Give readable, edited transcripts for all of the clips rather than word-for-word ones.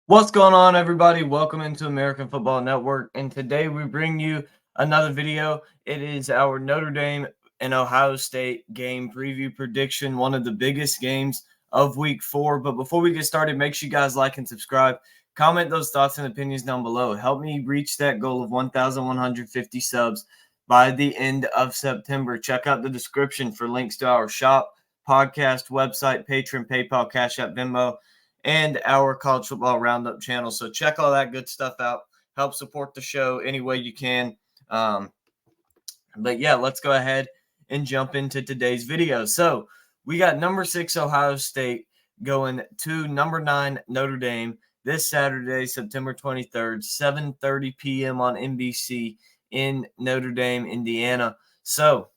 What's going on, everybody? Welcome into American Football Network, and today we bring you another video. It is our Notre Dame and Ohio State game preview prediction, one of the biggest games of Week 4. But before we get started, make sure you guys like and subscribe. Comment those thoughts and opinions down below. Help me reach that goal of 1,150 subs by the end of September. Check out the description for links to our shop, podcast, website, Patreon, PayPal, Cash App, Venmo, and our college football roundup channel. So check all that good stuff out. Help support the show any way you can. But yeah, let's go ahead and jump into today's video. So we got number 6 Ohio State going to number 9 Notre Dame this Saturday, September 23rd, 7:30 p.m. on NBC in Notre Dame, Indiana. So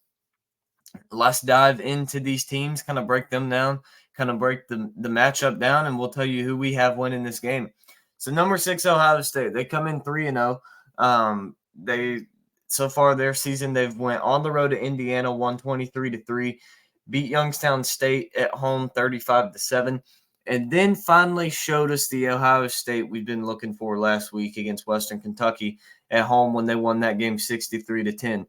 let's dive into these teams, kind of break them down, kind of break the matchup down, and we'll tell you who we have winning this game. So number 6 Ohio State, they come in 3-0. They so far their season they've went on the road to Indiana, 123-3, beat Youngstown State at home 35-7, and then finally showed us the Ohio State we've been looking for last week against Western Kentucky at home when they won that game 63-10.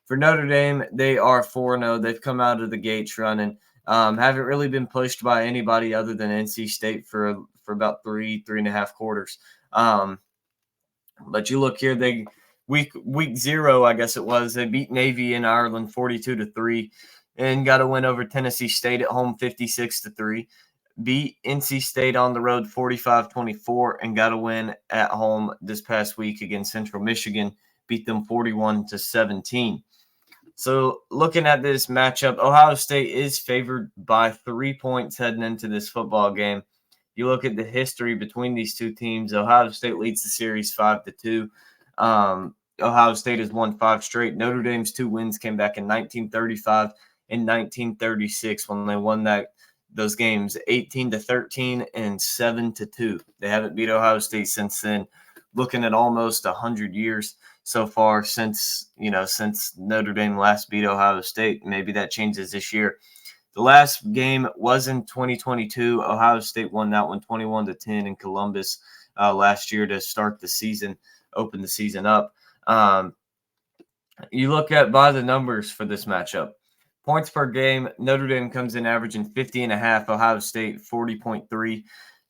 For Notre Dame, they are 4-0. They've come out of the gates running. Haven't really been pushed by anybody other than NC State for about three and a half quarters. But you look here, they week 0, I guess it was, they beat Navy in Ireland 42-3 and got a win over Tennessee State at home 56-3. Beat NC State on the road 45-24 and got a win at home this past week against Central Michigan. Beat them 41-17. So looking at this matchup, Ohio State is favored by 3 points heading into this football game. You look at the history between these two teams. Ohio State leads the series 5-2. Ohio State has won 5 straight. Notre Dame's 2 wins came back in 1935 and 1936 when they won those games 18-13 and 7-2. They haven't beat Ohio State since then. Looking at almost 100 years so far since Notre Dame last beat Ohio State. Maybe that changes this year. The last game was in 2022. Ohio State won that one 21-10 in Columbus last year to start the season, open the season up. You look at by the numbers for this matchup. Points per game, Notre Dame comes in averaging 50.5, Ohio State 40.3.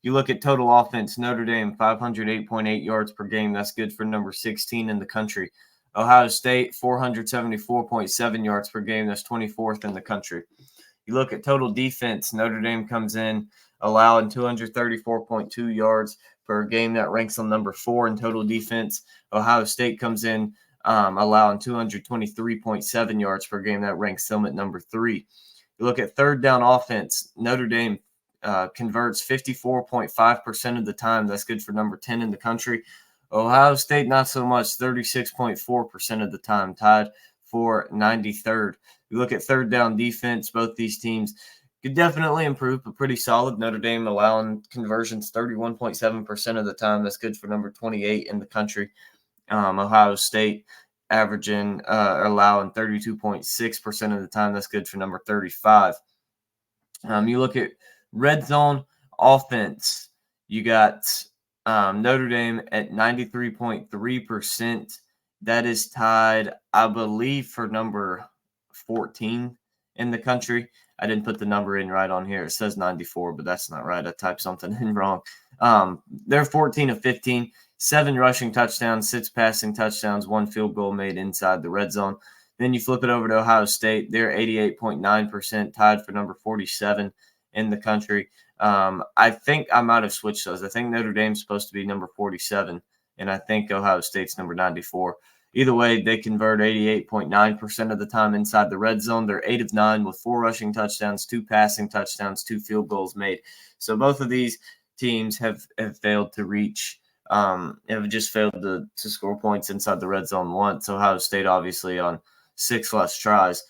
You look at total offense, Notre Dame 508.8 yards per game. That's good for number 16 in the country. Ohio State 474.7 yards per game. That's 24th in the country. You look at total defense, Notre Dame comes in allowing 234.2 yards per game. That ranks on number 4 in total defense. Ohio State comes in allowing 223.7 yards per game. That ranks them at number 3. You look at third down offense, Notre Dame converts 54.5% of the time. That's good for number 10 in the country. Ohio State, not so much, 36.4% of the time, tied for 93rd. You look at third down defense, both these teams could definitely improve, but pretty solid. Notre Dame allowing conversions 31.7% of the time. That's good for number 28 in the country. Ohio State averaging allowing 32.6% of the time. That's good for number 35. You look at red zone offense, you got Notre Dame at 93.3%. That is tied, I believe, for number 14 in the country. I didn't put the number in right on here. It says 94, but that's not right. I typed something in wrong. They're 14 of 15, 7 rushing touchdowns, 6 passing touchdowns, 1 field goal made inside the red zone. Then you flip it over to Ohio State. They're 88.9%, tied for number 47 in the country. I think I might have switched those. I think Notre Dame's supposed to be number 47, and I think Ohio State's number 94. Either way, they convert 88.9% of the time inside the red zone. They're 8 of 9 with 4 rushing touchdowns, 2 passing touchdowns, 2 field goals made. So both of these teams have failed to reach, have just failed to score points inside the red zone once. Ohio State obviously on 6 less tries.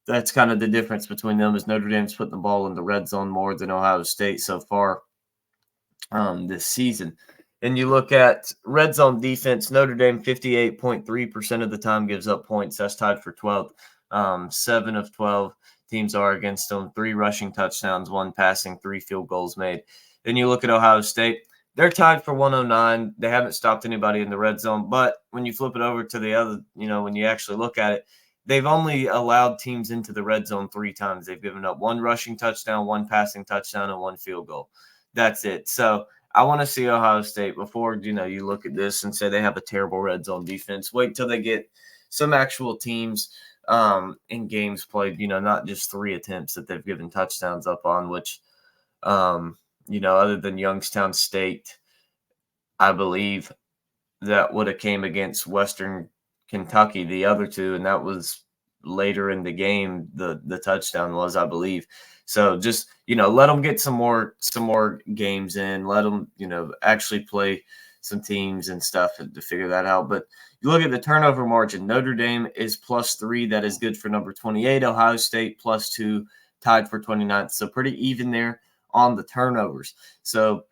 That's kind of the difference between them, is Notre Dame's putting the ball in the red zone more than Ohio State so far this season. And you look at red zone defense, Notre Dame 58.3% of the time gives up points. That's tied for 12th. 7 of 12 teams are against them. 3 rushing touchdowns, 1 passing, 3 field goals made. Then you look at Ohio State, they're tied for 109. They haven't stopped anybody in the red zone. But when you flip it over to the other, when you actually look at it, they've only allowed teams into the red zone 3 times. They've given up 1 rushing touchdown, 1 passing touchdown, and 1 field goal. That's it. So I want to see Ohio State before, you look at this and say they have a terrible red zone defense. Wait till they get some actual teams in games played, not just 3 attempts that they've given touchdowns up on, which, other than Youngstown State, I believe that would have came against Western Kentucky, the other 2, and that was later in the game. The touchdown was, I believe. So just let them get some more games in. Let them actually play some teams and stuff to figure that out. But you look at the turnover margin. Notre Dame is +3. That is good for number 28. Ohio State +2, tied for 29th. So pretty even there on the turnovers. So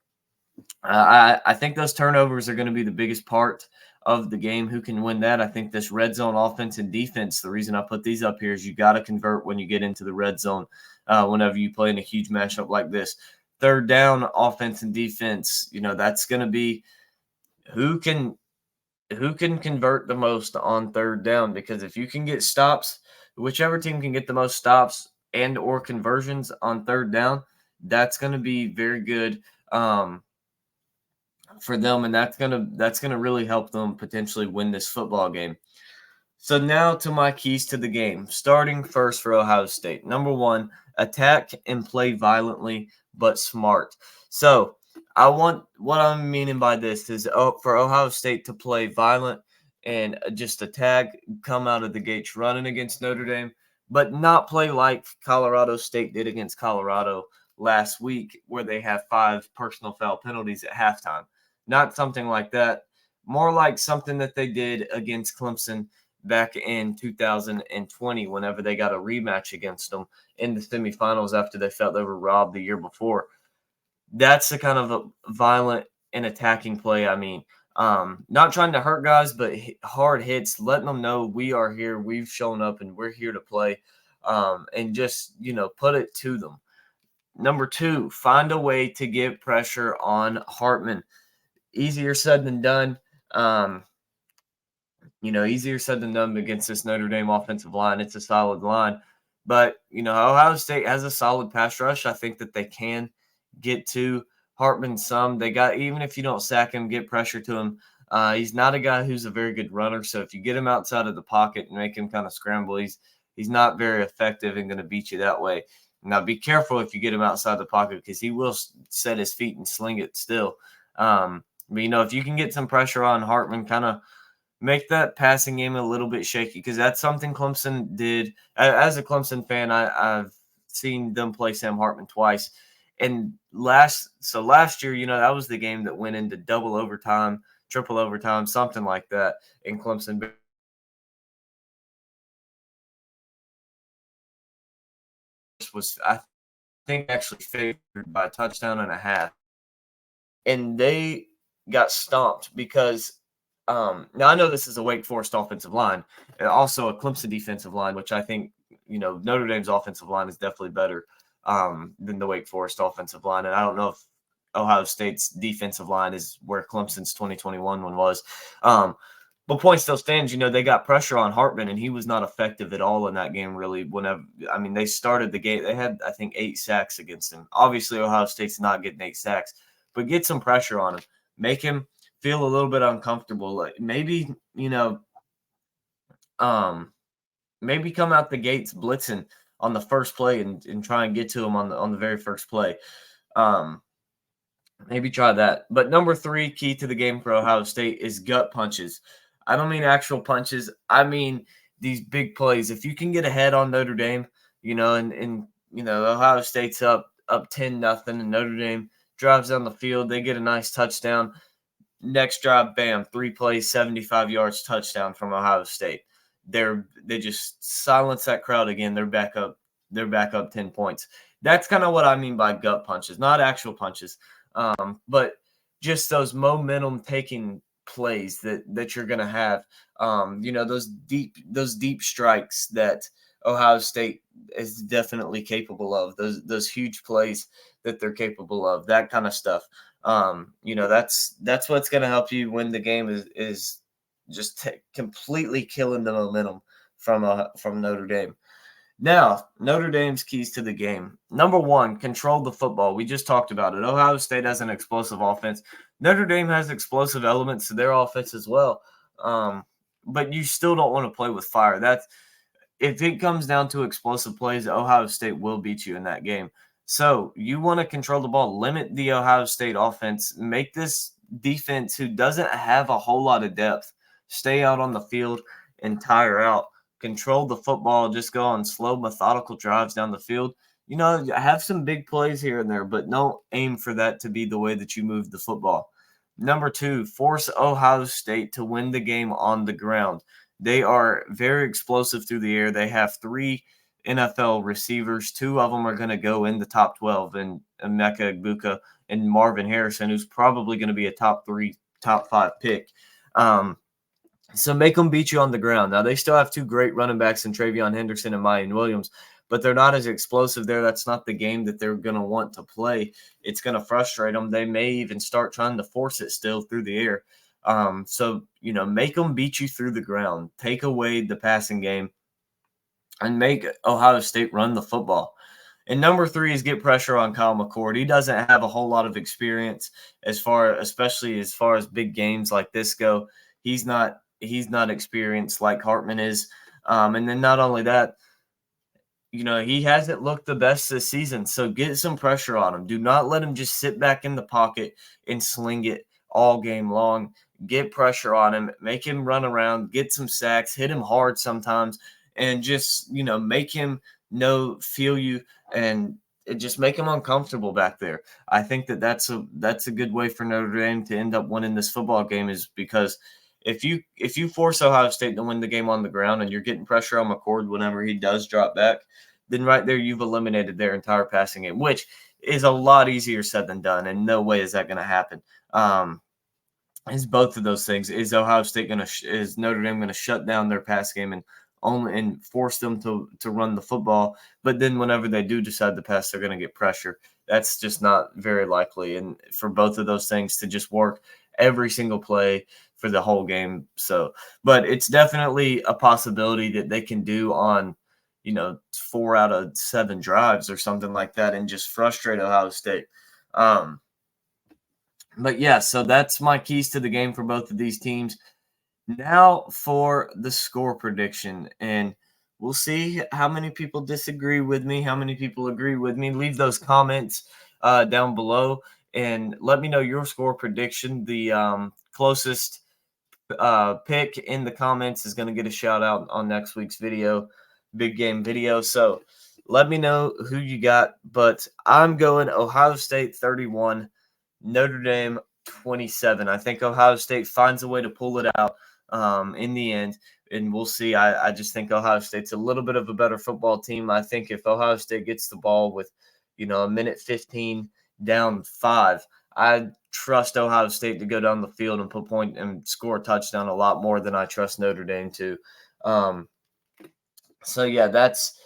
I think those turnovers are going to be the biggest part of the game. Who can win that? I think this red zone offense and defense, the reason I put these up here is you got to convert when you get into the red zone whenever you play in a huge matchup like this. Third down offense and defense, that's going to be who can convert the most on third down, because if you can get stops, whichever team can get the most stops and or conversions on third down, that's going to be very good for them, and that's gonna really help them potentially win this football game. So now to my keys to the game. Starting first for Ohio State. Number 1, attack and play violently but smart. So what I'm meaning by this is for Ohio State to play violent and just attack, come out of the gates running against Notre Dame, but not play like Colorado State did against Colorado last week, where they have 5 personal foul penalties at halftime. Not something like that. More like something that they did against Clemson back in 2020, whenever they got a rematch against them in the semifinals after they felt they were robbed the year before. That's the kind of a violent and attacking play I mean. Not trying to hurt guys, but hard hits, letting them know we are here, we've shown up, and we're here to play, and just, put it to them. Number 2, find a way to get pressure on Hartman. Easier said than done. Easier said than done against this Notre Dame offensive line. It's a solid line. But, Ohio State has a solid pass rush. I think that they can get to Hartman some. They got, even if you don't sack him, get pressure to him. He's not a guy who's a very good runner. So if you get him outside of the pocket and make him kind of scramble, he's not very effective and going to beat you that way. Now, be careful if you get him outside the pocket, because he will set his feet and sling it still. But, if you can get some pressure on Hartman, kind of make that passing game a little bit shaky, because that's something Clemson did. As a Clemson fan, I've seen them play Sam Hartman twice. And last year, that was the game that went into double overtime, triple overtime, something like that. And Clemson was, I think, actually favored by a touchdown and a half. And they got stomped because now I know this is a Wake Forest offensive line, and also a Clemson defensive line, which I think, Notre Dame's offensive line is definitely better than the Wake Forest offensive line. And I don't know if Ohio State's defensive line is where Clemson's 2021 one was. But point still stands, they got pressure on Hartman, and he was not effective at all in that game, really. They started the game. They had, I think, 8 sacks against him. Obviously, Ohio State's not getting 8 sacks, but get some pressure on him. Make him feel a little bit uncomfortable. Like maybe, maybe come out the gates blitzing on the first play and try and get to him on the very first play. Maybe try that. But number 3 key to the game for Ohio State is gut punches. I don't mean actual punches. I mean these big plays. If you can get ahead on Notre Dame, and Ohio State's up 10-0, and Notre Dame drives down the field, they get a nice touchdown. Next drive, bam, 3 plays, 75 yards, touchdown from Ohio State. They just silence that crowd again. They're back up 10 points. That's kind of what I mean by gut punches, not actual punches, but just those momentum taking plays that you're gonna have. Those deep strikes that Ohio State is definitely capable of. Those huge plays that they're capable of. That kind of stuff. That's what's going to help you win the game is just completely killing the momentum from Notre Dame. Now, Notre Dame's keys to the game. Number one, control the football. We just talked about it. Ohio State has an explosive offense. Notre Dame has explosive elements to their offense as well. But you still don't want to play with fire. That's if it comes down to explosive plays, Ohio State will beat you in that game. So you want to control the ball, limit the Ohio State offense, make this defense who doesn't have a whole lot of depth stay out on the field and tire out. Control the football, just go on slow, methodical drives down the field. Have some big plays here and there, but don't aim for that to be the way that you move the football. Number two, force Ohio State to win the game on the ground. They are very explosive through the air. They have 3 NFL receivers. 2 of them are going to go in the top 12, and Emeka Egbuka and Marvin Harrison, who's probably going to be a top 3, top 5 pick. So make them beat you on the ground. Now, they still have 2 great running backs in Travion Henderson and Mayan Williams, but they're not as explosive there. That's not the game that they're going to want to play. It's going to frustrate them. They may even start trying to force it still through the air. So make them beat you through the ground. Take away the passing game and make Ohio State run the football. And number 3 is get pressure on Kyle McCord. He doesn't have a whole lot of experience especially as far as big games like this go. He's not experienced like Hartman is. And then not only that, he hasn't looked the best this season. So get some pressure on him. Do not let him just sit back in the pocket and sling it all game long. Get pressure on him. Make him run around. Get some sacks. Hit him hard sometimes. And just, make him feel you, and just make him uncomfortable back there. I think that's a good way for Notre Dame to end up winning this football game, is because if you force Ohio State to win the game on the ground and you're getting pressure on McCord whenever he does drop back, then right there you've eliminated their entire passing game, which is a lot easier said than done, and no way is that going to happen. Is both of those things. Is Ohio State is Notre Dame going to shut down their pass game and force them to run the football? But then whenever they do decide to pass, they're going to get pressure. That's just not very likely. And for both of those things to just work every single play for the whole game. So, but it's definitely a possibility that they can do on, 4 out of 7 drives or something like that, and just frustrate Ohio State. But yeah, so that's my keys to the game for both of these teams. Now for the score prediction, and we'll see how many people disagree with me, how many people agree with me. Leave those comments down below and let me know your score prediction. The closest pick in the comments is going to get a shout out on next week's big game video. So let me know who you got, but I'm going Ohio State 31, Notre Dame 27. I think Ohio State finds a way to pull it out in the end, and we'll see. I just think Ohio State's a little bit of a better football team. I think if Ohio State gets the ball with, a minute 15 down 5, I trust Ohio State to go down the field and put point and score a touchdown a lot more than I trust Notre Dame to. So yeah, that's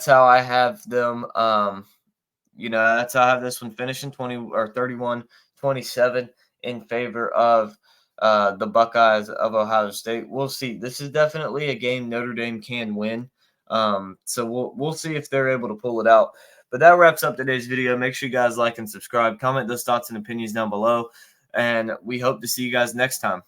how I have them. That's how I have this one finishing 31-27 in favor of the Buckeyes of Ohio State. We'll see. This is definitely a game Notre Dame can win. So we'll see if they're able to pull it out. But that wraps up today's video. Make sure you guys like and subscribe. Comment those thoughts and opinions down below. And we hope to see you guys next time.